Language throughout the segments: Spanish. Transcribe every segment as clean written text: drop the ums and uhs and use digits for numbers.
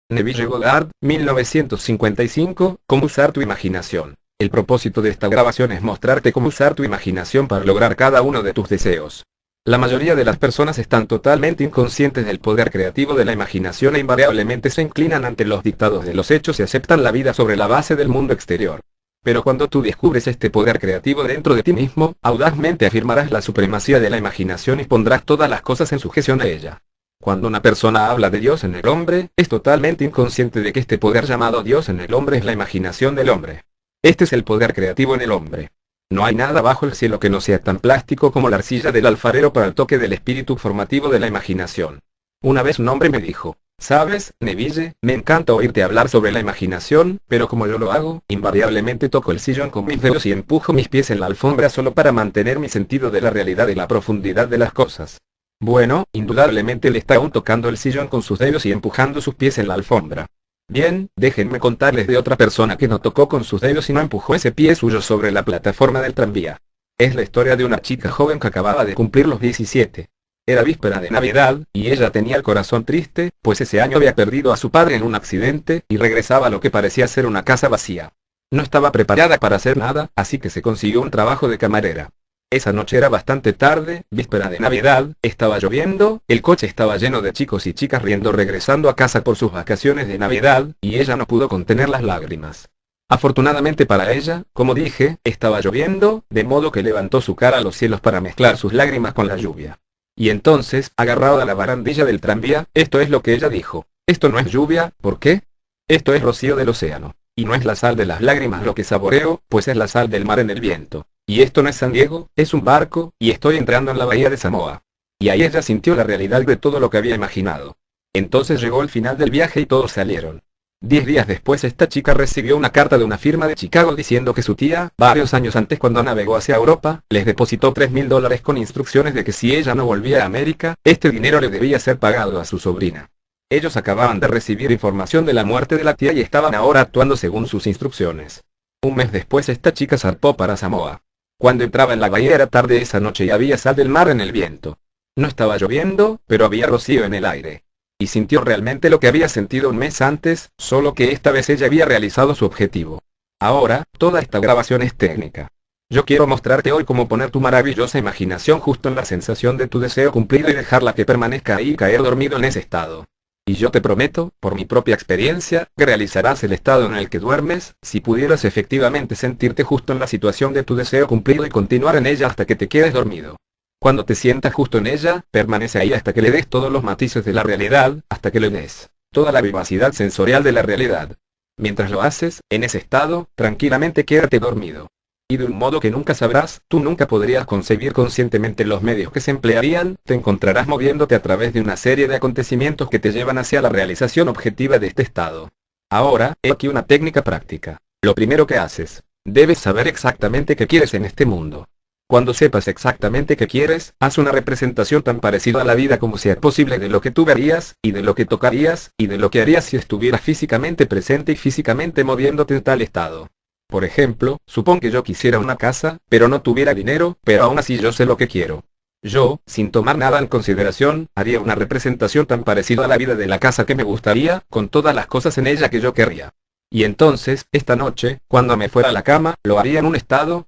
Neville Goddard, 1955, ¿Cómo usar tu imaginación? El propósito de esta grabación es mostrarte cómo usar tu imaginación para lograr cada uno de tus deseos. La mayoría de las personas están totalmente inconscientes del poder creativo de la imaginación e invariablemente se inclinan ante los dictados de los hechos y aceptan la vida sobre la base del mundo exterior. Pero cuando tú descubres este poder creativo dentro de ti mismo, audazmente afirmarás la supremacía de la imaginación y pondrás todas las cosas en sujeción a ella. Cuando una persona habla de Dios en el hombre, es totalmente inconsciente de que este poder llamado Dios en el hombre es la imaginación del hombre. Este es el poder creativo en el hombre. No hay nada bajo el cielo que no sea tan plástico como la arcilla del alfarero para el toque del espíritu formativo de la imaginación. Una vez un hombre me dijo, ¿sabes, Neville? Me encanta oírte hablar sobre la imaginación, pero como yo lo hago, invariablemente toco el sillón con mis dedos y empujo mis pies en la alfombra solo para mantener mi sentido de la realidad y la profundidad de las cosas. Bueno, indudablemente él está aún tocando el sillón con sus dedos y empujando sus pies en la alfombra. Bien, déjenme contarles de otra persona que no tocó con sus dedos y no empujó ese pie suyo sobre la plataforma del tranvía. Es la historia de una chica joven que acababa de cumplir los 17. Era víspera de Navidad, y ella tenía el corazón triste, pues ese año había perdido a su padre en un accidente, y regresaba a lo que parecía ser una casa vacía. No estaba preparada para hacer nada, así que se consiguió un trabajo de camarera. Esa noche era bastante tarde, víspera de Navidad, estaba lloviendo, el coche estaba lleno de chicos y chicas riendo regresando a casa por sus vacaciones de Navidad, y ella no pudo contener las lágrimas. Afortunadamente para ella, como dije, estaba lloviendo, de modo que levantó su cara a los cielos para mezclar sus lágrimas con la lluvia. Y entonces, agarrada a la barandilla del tranvía, esto es lo que ella dijo. Esto no es lluvia, ¿por qué? Esto es rocío del océano. Y no es la sal de las lágrimas lo que saboreo, pues es la sal del mar en el viento. Y esto no es San Diego, es un barco, y estoy entrando en la bahía de Samoa. Y ahí ella sintió la realidad de todo lo que había imaginado. Entonces llegó el final del viaje y todos salieron. 10 días después esta chica recibió una carta de una firma de Chicago diciendo que su tía, varios años antes cuando navegó hacia Europa, les depositó $3.000 con instrucciones de que si ella no volvía a América, este dinero le debía ser pagado a su sobrina. Ellos acababan de recibir información de la muerte de la tía y estaban ahora actuando según sus instrucciones. Un mes después esta chica zarpó para Samoa. Cuando entraba en la bahía era tarde esa noche y había sal del mar en el viento. No estaba lloviendo, pero había rocío en el aire. Y sintió realmente lo que había sentido un mes antes, solo que esta vez ella había realizado su objetivo. Ahora, toda esta grabación es técnica. Yo quiero mostrarte hoy cómo poner tu maravillosa imaginación justo en la sensación de tu deseo cumplido y dejarla que permanezca ahí y caer dormido en ese estado. Y yo te prometo, por mi propia experiencia, que realizarás el estado en el que duermes, si pudieras efectivamente sentirte justo en la situación de tu deseo cumplido y continuar en ella hasta que te quedes dormido. Cuando te sientas justo en ella, permanece ahí hasta que le des todos los matices de la realidad, hasta que le des toda la vivacidad sensorial de la realidad. Mientras lo haces, en ese estado, tranquilamente quédate dormido. Y de un modo que nunca sabrás, tú nunca podrías concebir conscientemente los medios que se emplearían, te encontrarás moviéndote a través de una serie de acontecimientos que te llevan hacia la realización objetiva de este estado. Ahora, he aquí una técnica práctica. Lo primero que haces, debes saber exactamente qué quieres en este mundo. Cuando sepas exactamente qué quieres, haz una representación tan parecida a la vida como sea posible de lo que tú verías, y de lo que tocarías, y de lo que harías si estuvieras físicamente presente y físicamente moviéndote en tal estado. Por ejemplo, supón que yo quisiera una casa, pero no tuviera dinero, pero aún así yo sé lo que quiero. Yo, sin tomar nada en consideración, haría una representación tan parecida a la vida de la casa que me gustaría, con todas las cosas en ella que yo querría. Y entonces, esta noche, cuando me fuera a la cama, lo haría en un estado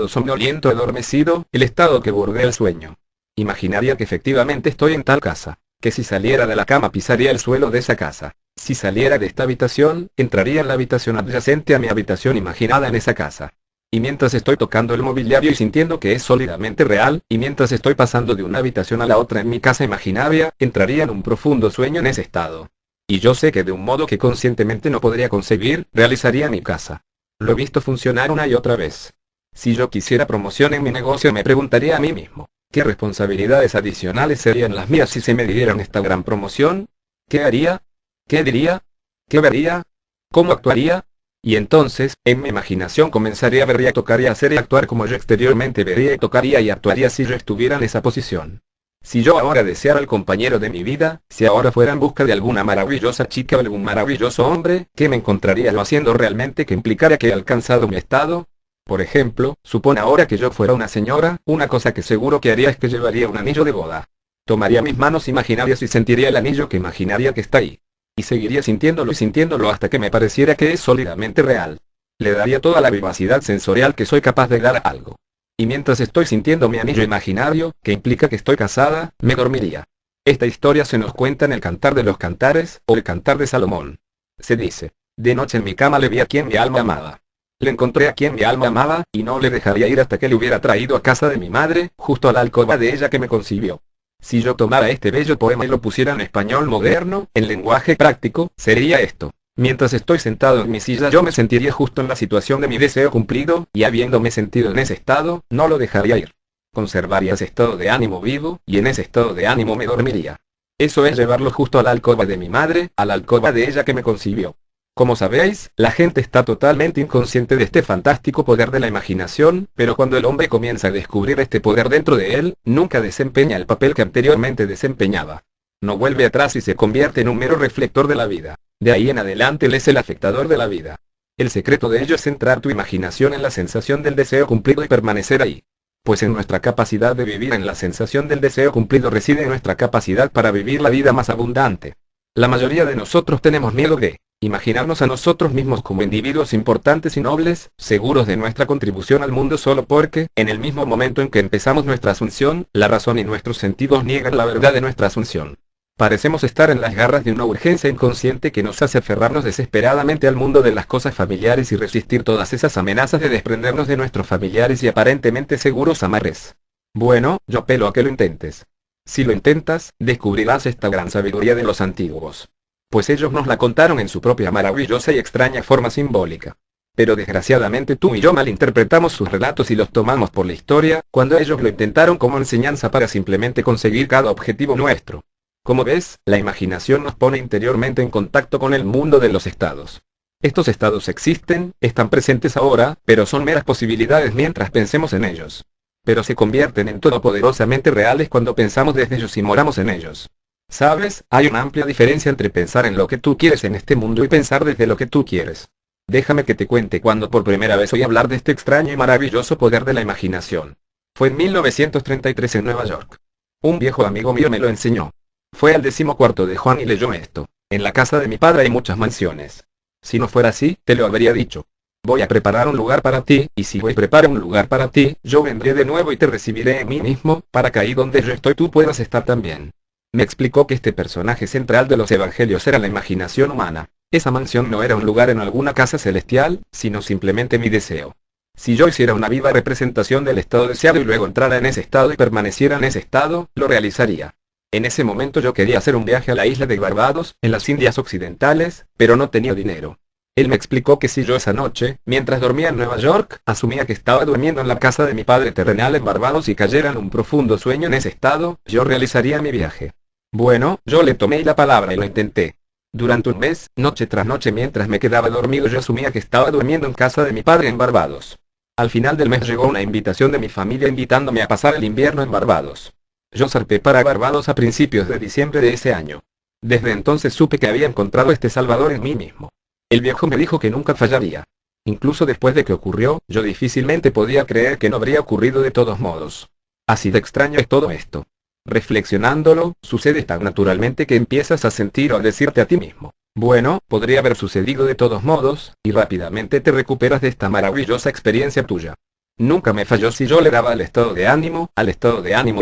somnoliento adormecido, el estado que bordea el sueño. Imaginaría que efectivamente estoy en tal casa, que si saliera de la cama pisaría el suelo de esa casa. Si saliera de esta habitación, entraría en la habitación adyacente a mi habitación imaginada en esa casa. Y mientras estoy tocando el mobiliario y sintiendo que es sólidamente real, y mientras estoy pasando de una habitación a la otra en mi casa imaginaria, entraría en un profundo sueño en ese estado. Y yo sé que de un modo que conscientemente no podría concebir, realizaría mi casa. Lo he visto funcionar una y otra vez. Si yo quisiera promoción en mi negocio me preguntaría a mí mismo, ¿qué responsabilidades adicionales serían las mías si se me dieran esta gran promoción? ¿Qué haría? ¿Qué diría? ¿Qué vería? ¿Cómo actuaría? Y entonces, en mi imaginación comenzaría a ver y a tocar y a hacer y actuar como yo exteriormente vería y tocaría y actuaría si yo estuviera en esa posición. Si yo ahora deseara al compañero de mi vida, si ahora fuera en busca de alguna maravillosa chica o algún maravilloso hombre, ¿qué me encontraría yo haciendo realmente que implicara que he alcanzado mi estado? Por ejemplo, supone ahora que yo fuera una señora, una cosa que seguro que haría es que llevaría un anillo de boda. Tomaría mis manos imaginarias y sentiría el anillo que imaginaría que está ahí. Y seguiría sintiéndolo y sintiéndolo hasta que me pareciera que es sólidamente real. Le daría toda la vivacidad sensorial que soy capaz de dar a algo. Y mientras estoy sintiendo mi anillo imaginario, que implica que estoy casada, me dormiría. Esta historia se nos cuenta en el Cantar de los Cantares, o el Cantar de Salomón. Se dice: de noche en mi cama le vi a quien mi alma amaba. Le encontré a quien mi alma amaba, y no le dejaría ir hasta que le hubiera traído a casa de mi madre, justo a la alcoba de ella que me concibió. Si yo tomara este bello poema y lo pusiera en español moderno, en lenguaje práctico, sería esto: mientras estoy sentado en mi silla yo me sentiría justo en la situación de mi deseo cumplido, y habiéndome sentido en ese estado, no lo dejaría ir. Conservaría ese estado de ánimo vivo, y en ese estado de ánimo me dormiría. Eso es llevarlo justo a la alcoba de mi madre, a la alcoba de ella que me concibió. Como sabéis, la gente está totalmente inconsciente de este fantástico poder de la imaginación, pero cuando el hombre comienza a descubrir este poder dentro de él, nunca desempeña el papel que anteriormente desempeñaba. No vuelve atrás y se convierte en un mero reflector de la vida. De ahí en adelante él es el afectador de la vida. El secreto de ello es centrar tu imaginación en la sensación del deseo cumplido y permanecer ahí. Pues en nuestra capacidad de vivir en la sensación del deseo cumplido reside nuestra capacidad para vivir la vida más abundante. La mayoría de nosotros tenemos miedo de imaginarnos a nosotros mismos como individuos importantes y nobles, seguros de nuestra contribución al mundo solo porque, en el mismo momento en que empezamos nuestra asunción, la razón y nuestros sentidos niegan la verdad de nuestra asunción. Parecemos estar en las garras de una urgencia inconsciente que nos hace aferrarnos desesperadamente al mundo de las cosas familiares y resistir todas esas amenazas de desprendernos de nuestros familiares y aparentemente seguros amarres. Bueno, yo apelo a que lo intentes. Si lo intentas, descubrirás esta gran sabiduría de los antiguos. Pues ellos nos la contaron en su propia maravillosa y extraña forma simbólica. Pero desgraciadamente tú y yo malinterpretamos sus relatos y los tomamos por la historia, cuando ellos lo intentaron como enseñanza para simplemente conseguir cada objetivo nuestro. Como ves, la imaginación nos pone interiormente en contacto con el mundo de los estados. Estos estados existen, están presentes ahora, pero son meras posibilidades mientras pensemos en ellos. Pero se convierten en todopoderosamente reales cuando pensamos desde ellos y moramos en ellos. ¿Sabes? Hay una amplia diferencia entre pensar en lo que tú quieres en este mundo y pensar desde lo que tú quieres. Déjame que te cuente cuando por primera vez oí hablar de este extraño y maravilloso poder de la imaginación. Fue en 1933 en Nueva York. Un viejo amigo mío me lo enseñó. Fue al 14º de Juan y leyó esto: en la casa de mi padre hay muchas mansiones. Si no fuera así, te lo habría dicho. Voy a preparar un lugar para ti, y si voy a preparar un lugar para ti, yo vendré de nuevo y te recibiré en mí mismo, para que ahí donde yo estoy tú puedas estar también. Me explicó que este personaje central de los evangelios era la imaginación humana. Esa mansión no era un lugar en alguna casa celestial, sino simplemente mi deseo. Si yo hiciera una viva representación del estado deseado y luego entrara en ese estado y permaneciera en ese estado, lo realizaría. En ese momento yo quería hacer un viaje a la isla de Barbados, en las Indias Occidentales, pero no tenía dinero. Él me explicó que si yo esa noche, mientras dormía en Nueva York, asumía que estaba durmiendo en la casa de mi padre terrenal en Barbados y cayera en un profundo sueño en ese estado, yo realizaría mi viaje. Bueno, yo le tomé la palabra y lo intenté. Durante un mes, noche tras noche mientras me quedaba dormido yo asumía que estaba durmiendo en casa de mi padre en Barbados. Al final del mes llegó una invitación de mi familia invitándome a pasar el invierno en Barbados. Yo zarpé para Barbados a principios de diciembre de ese año. Desde entonces supe que había encontrado este Salvador en mí mismo. El viejo me dijo que nunca fallaría. Incluso después de que ocurrió, yo difícilmente podía creer que no habría ocurrido de todos modos. Así de extraño es todo esto. Reflexionándolo, sucede tan naturalmente que empiezas a sentir o a decirte a ti mismo: bueno, podría haber sucedido de todos modos, y rápidamente te recuperas de esta maravillosa experiencia tuya. Nunca me falló si yo le daba al estado de ánimo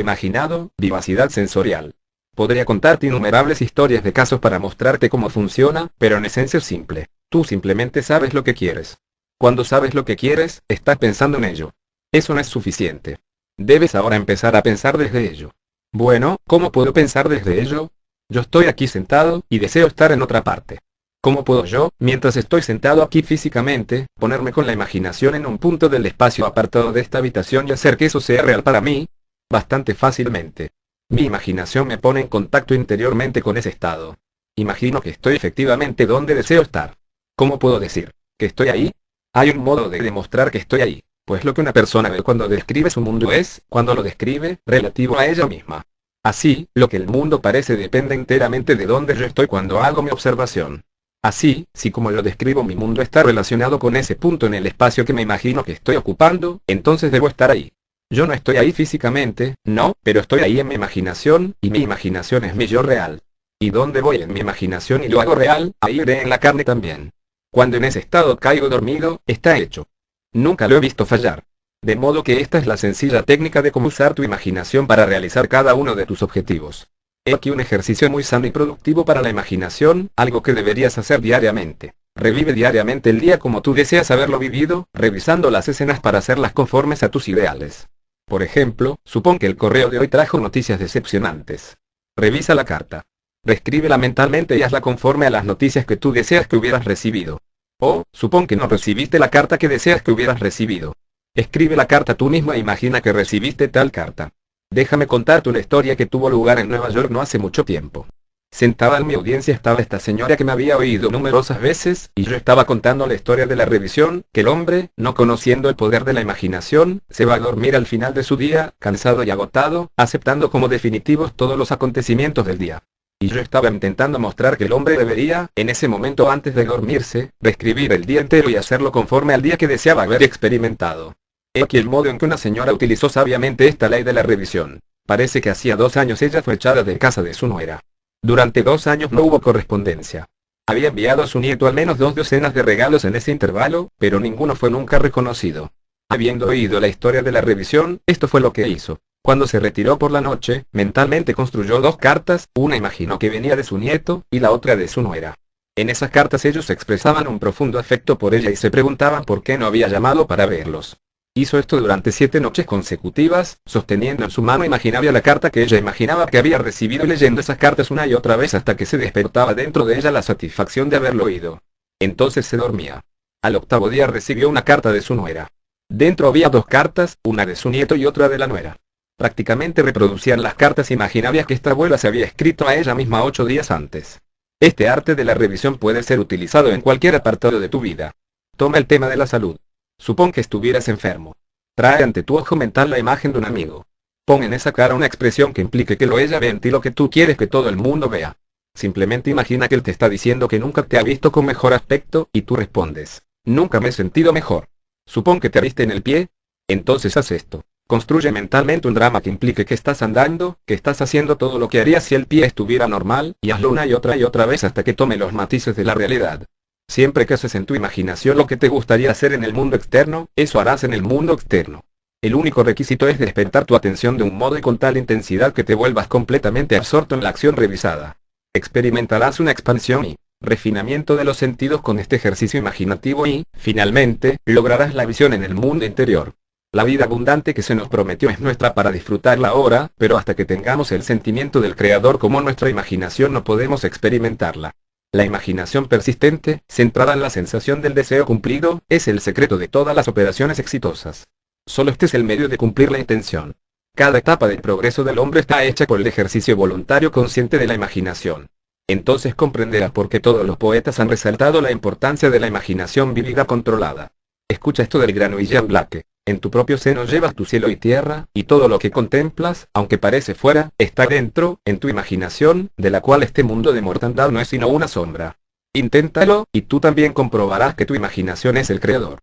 imaginado, vivacidad sensorial. Podría contarte innumerables historias de casos para mostrarte cómo funciona, pero en esencia es simple. Tú simplemente sabes lo que quieres. Cuando sabes lo que quieres, estás pensando en ello. Eso no es suficiente. Debes ahora empezar a pensar desde ello. Bueno, ¿cómo puedo pensar desde ello? Yo estoy aquí sentado, y deseo estar en otra parte. ¿Cómo puedo yo, mientras estoy sentado aquí físicamente, ponerme con la imaginación en un punto del espacio apartado de esta habitación y hacer que eso sea real para mí? Bastante fácilmente. Mi imaginación me pone en contacto interiormente con ese estado. Imagino que estoy efectivamente donde deseo estar. ¿Cómo puedo decir que estoy ahí? Hay un modo de demostrar que estoy ahí. Pues lo que una persona ve cuando describe su mundo es, cuando lo describe, relativo a ella misma. Así, lo que el mundo parece depende enteramente de dónde yo estoy cuando hago mi observación. Así, si como yo describo mi mundo está relacionado con ese punto en el espacio que me imagino que estoy ocupando, entonces debo estar ahí. Yo no estoy ahí físicamente, no, pero estoy ahí en mi imaginación, y mi imaginación es mi yo real. Y donde voy en mi imaginación y lo hago real, ahí iré en la carne también. Cuando en ese estado caigo dormido, está hecho. Nunca lo he visto fallar. De modo que esta es la sencilla técnica de cómo usar tu imaginación para realizar cada uno de tus objetivos. He aquí un ejercicio muy sano y productivo para la imaginación, algo que deberías hacer diariamente. Revive diariamente el día como tú deseas haberlo vivido, revisando las escenas para hacerlas conformes a tus ideales. Por ejemplo, supón que el correo de hoy trajo noticias decepcionantes. Revisa la carta. Reescríbela mentalmente y hazla conforme a las noticias que tú deseas que hubieras recibido. O, supón que no recibiste la carta que deseas que hubieras recibido. Escribe la carta tú mismo e imagina que recibiste tal carta. Déjame contarte una historia que tuvo lugar en Nueva York no hace mucho tiempo. Sentada en mi audiencia estaba esta señora que me había oído numerosas veces, y yo estaba contando la historia de la revisión, que el hombre, no conociendo el poder de la imaginación, se va a dormir al final de su día, cansado y agotado, aceptando como definitivos todos los acontecimientos del día. Y yo estaba intentando mostrar que el hombre debería, en ese momento antes de dormirse, reescribir el día entero y hacerlo conforme al día que deseaba haber experimentado. He aquí el modo en que una señora utilizó sabiamente esta ley de la revisión. Parece que hacía 2 años ella fue echada de casa de su nuera. Durante 2 años no hubo correspondencia. Había enviado a su nieto al menos 2 docenas de regalos en ese intervalo, pero ninguno fue nunca reconocido. Habiendo oído la historia de la revisión, esto fue lo que hizo. Cuando se retiró por la noche, mentalmente construyó 2 cartas, una imaginó que venía de su nieto, y la otra de su nuera. En esas cartas ellos expresaban un profundo afecto por ella y se preguntaban por qué no había llamado para verlos. Hizo esto durante 7 noches consecutivas, sosteniendo en su mano imaginaria la carta que ella imaginaba que había recibido y leyendo esas cartas una y otra vez hasta que se despertaba dentro de ella la satisfacción de haberlo oído. Entonces se dormía. Al 8º día recibió una carta de su nuera. Dentro había 2 cartas, una de su nieto y otra de la nuera. Prácticamente reproducían las cartas imaginarias que esta abuela se había escrito a ella misma 8 días antes. Este arte de la revisión puede ser utilizado en cualquier apartado de tu vida. Toma el tema de la salud. Supón que estuvieras enfermo. Trae ante tu ojo mental la imagen de un amigo. Pon en esa cara una expresión que implique que lo ella ve en ti lo que tú quieres que todo el mundo vea. Simplemente imagina que él te está diciendo que nunca te ha visto con mejor aspecto, y tú respondes: nunca me he sentido mejor. Supón que te heriste en el pie. Entonces haz esto. Construye mentalmente un drama que implique que estás andando, que estás haciendo todo lo que harías si el pie estuviera normal, y hazlo una y otra vez hasta que tome los matices de la realidad. Siempre que haces en tu imaginación lo que te gustaría hacer en el mundo externo, eso harás en el mundo externo. El único requisito es despertar tu atención de un modo y con tal intensidad que te vuelvas completamente absorto en la acción revisada. Experimentarás una expansión y refinamiento de los sentidos con este ejercicio imaginativo y, finalmente, lograrás la visión en el mundo interior. La vida abundante que se nos prometió es nuestra para disfrutarla ahora, pero hasta que tengamos el sentimiento del Creador como nuestra imaginación no podemos experimentarla. La imaginación persistente, centrada en la sensación del deseo cumplido, es el secreto de todas las operaciones exitosas. Solo este es el medio de cumplir la intención. Cada etapa del progreso del hombre está hecha por el ejercicio voluntario consciente de la imaginación. Entonces comprenderás por qué todos los poetas han resaltado la importancia de la imaginación vívida controlada. Escucha esto del gran William Blake. En tu propio seno llevas tu cielo y tierra, y todo lo que contemplas, aunque parece fuera, está dentro, en tu imaginación, de la cual este mundo de mortandad no es sino una sombra. Inténtalo, y tú también comprobarás que tu imaginación es el creador.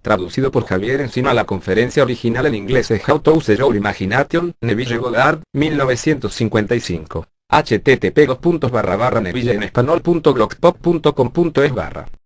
Traducido por Javier Encino a la conferencia original en inglés es How to Use Your Imagination, Neville Goddard, 1955. http://nevilleenespanol.blogspot.com.es/